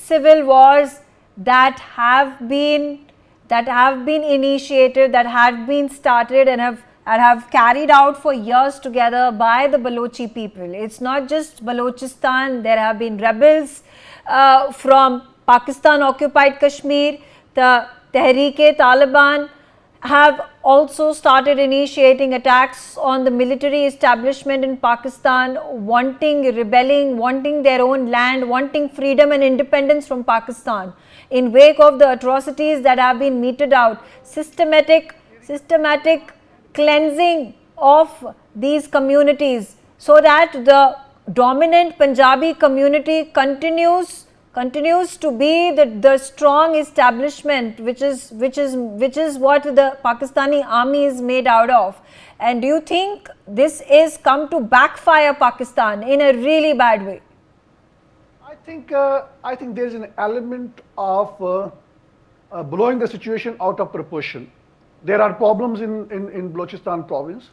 civil wars that have been initiated, that have been started and have carried out for years together by the Balochi people. It's not just Balochistan. There have been rebels from Pakistan occupied Kashmir. The Tehreek-e-Taliban have also started initiating attacks on the military establishment in Pakistan, rebelling, wanting their own land, wanting freedom and independence from Pakistan. In wake of the atrocities that have been meted out, systematic cleansing of these communities, so that the dominant Punjabi community continues to be the strong establishment, which is what the Pakistani army is made out of. And do you think this is come to backfire Pakistan in a really bad way? I think there is an element of blowing the situation out of proportion. There are problems in Balochistan province,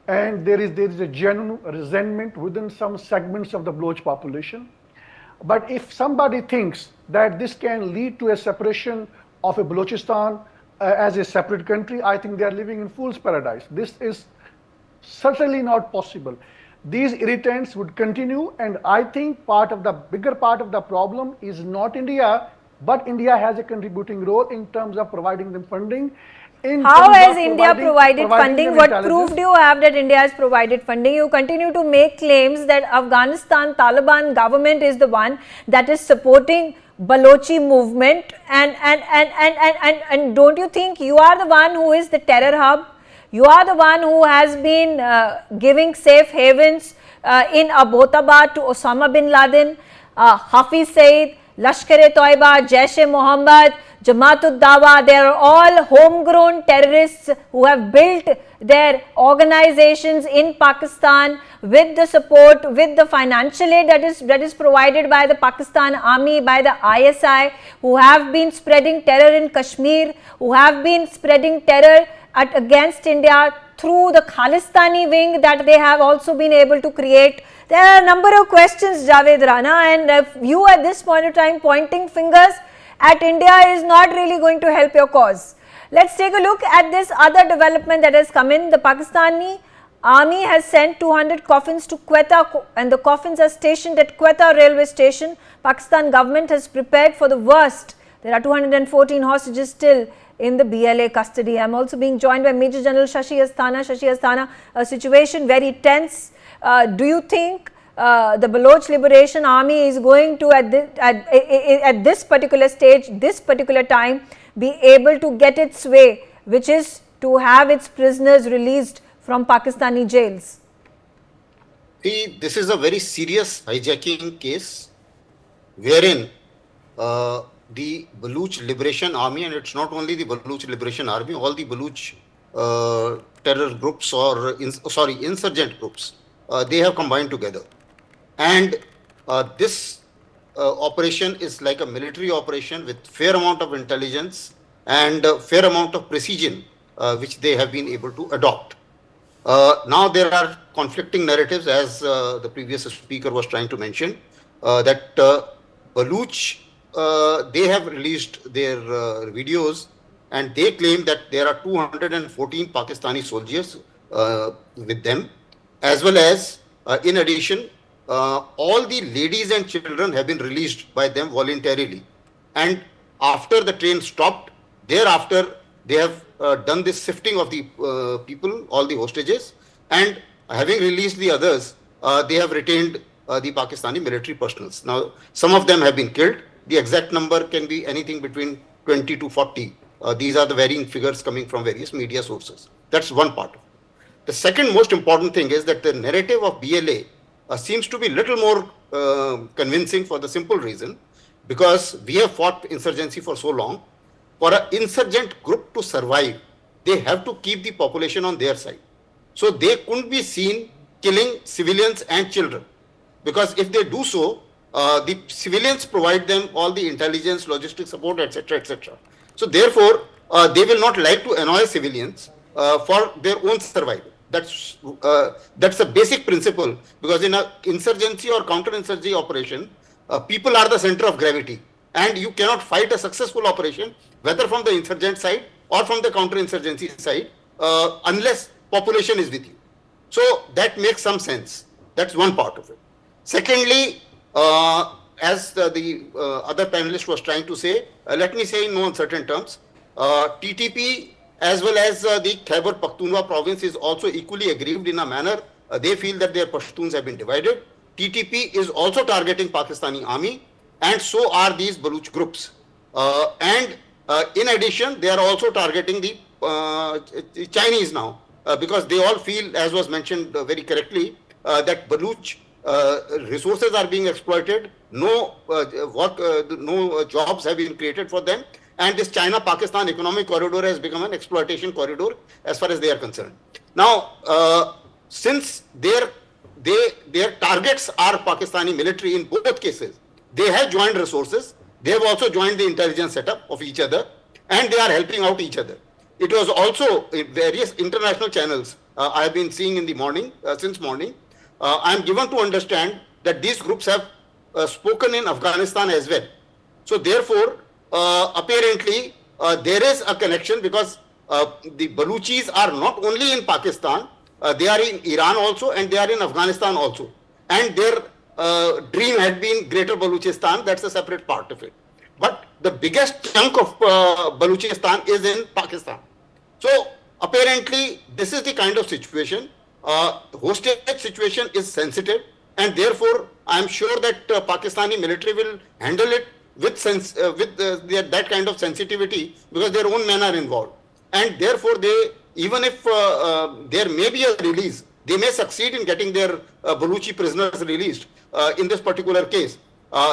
and there is a genuine resentment within some segments of the Baloch population. But if somebody thinks that this can lead to a separation of a Balochistan as a separate country, I think they are living in fool's paradise. This is certainly not possible. These irritants would continue, and I think bigger part of the problem is not India, but India has a contributing role in terms of providing them funding. How has India provided funding? What proof do you have that India has provided funding? You continue to make claims that Afghanistan Taliban government is the one that is supporting Balochi movement, and don't you think you are the one who is the terror hub? You are the one who has been giving safe havens in Abbottabad to Osama bin Laden, Hafiz Saeed, Lashkar-e-Toiba, Jaish-e-Mohammed, Jamaat-ud-Dawa. They are all homegrown terrorists who have built their organizations in Pakistan with the support, with the financial aid that is provided by the Pakistan army, by the ISI, who have been spreading terror in Kashmir, who have been spreading terror against India through the Khalistani wing that they have also been able to create. There are a number of questions, Javed Rana, and if you at this point of time pointing fingers at India is not really going to help your cause. Let's take a look at this other development that has come in. The Pakistani army has sent 200 coffins to Quetta, and the coffins are stationed at Quetta railway station. Pakistan government has prepared for the worst. There are 214 hostages still in the BLA custody. I am also being joined by Major General Shashi Asthana. Shashi Asthana, a situation very tense. Do you think the Baloch Liberation Army is going to at this particular stage, this particular time, be able to get its way, which is to have its prisoners released from Pakistani jails? See, this is a very serious hijacking case wherein the Baloch Liberation Army, and it's not only the Baloch Liberation Army, all the Baloch terror groups or insurgent groups, they have combined together. And this operation is like a military operation with fair amount of intelligence and fair amount of precision, which they have been able to adopt. Now there are conflicting narratives, as the previous speaker was trying to mention, that Baloch, they have released their videos, and they claim that there are 214 Pakistani soldiers with them, as well as in addition, all the ladies and children have been released by them voluntarily. And after the train stopped, thereafter they have done this sifting of the people, all the hostages, and having released the others, they have retained the Pakistani military personnel. Now, some of them have been killed. The exact number can be anything between 20 to 40. These are the varying figures coming from various media sources. That's one part. The second most important thing is that the narrative of BLA seems to be little more convincing for the simple reason, because we have fought insurgency for so long. For an insurgent group to survive, they have to keep the population on their side. So they couldn't be seen killing civilians and children, because if they do so, the civilians provide them all the intelligence, logistic support, etc., etc. So therefore, they will not like to annoy civilians for their own survival. That's a basic principle, because in an insurgency or counter-insurgency operation, people are the center of gravity, and you cannot fight a successful operation, whether from the insurgent side or from the counter-insurgency side, unless population is with you. So that makes some sense. That's one part of it. Secondly, as the other panelist was trying to say, let me say in no uncertain terms, TTP as well as the Khyber Pakhtunkhwa province is also equally aggrieved in a manner. They feel that their Pashtuns have been divided. TTP is also targeting Pakistani army, and so are these Baluch groups. In addition, they are also targeting the Chinese now, because they all feel, as was mentioned very correctly, that Baluch resources are being exploited, no jobs have been created for them, and this China-Pakistan economic corridor has become an exploitation corridor as far as they are concerned. Now, since their targets are Pakistani military in both cases, they have joined resources, they have also joined the intelligence setup of each other, and they are helping out each other. It was also in various international channels I have been seeing in the morning, since morning. I am given to understand that these groups have spoken in Afghanistan as well. So therefore, apparently there is a connection, because the Baluchis are not only in Pakistan, they are in Iran also, and they are in Afghanistan also. And their dream had been Greater Balochistan, that's a separate part of it. But the biggest chunk of Balochistan is in Pakistan. So apparently this is the kind of situation. Hostage situation is sensitive, and therefore I am sure that Pakistani military will handle it with that kind of sensitivity, because their own men are involved. And therefore they, even if there may be a release, they may succeed in getting their Baluchi prisoners released in this particular case.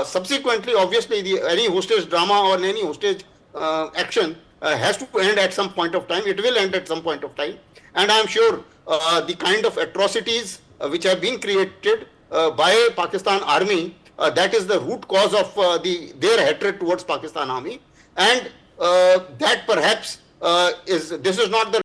Subsequently, obviously, any hostage drama or any hostage action has to end at some point of time. It will end at some point of time. And I am sure the kind of atrocities which have been created by Pakistan army, that is the root cause of their hatred towards Pakistan army. And that perhaps this is not the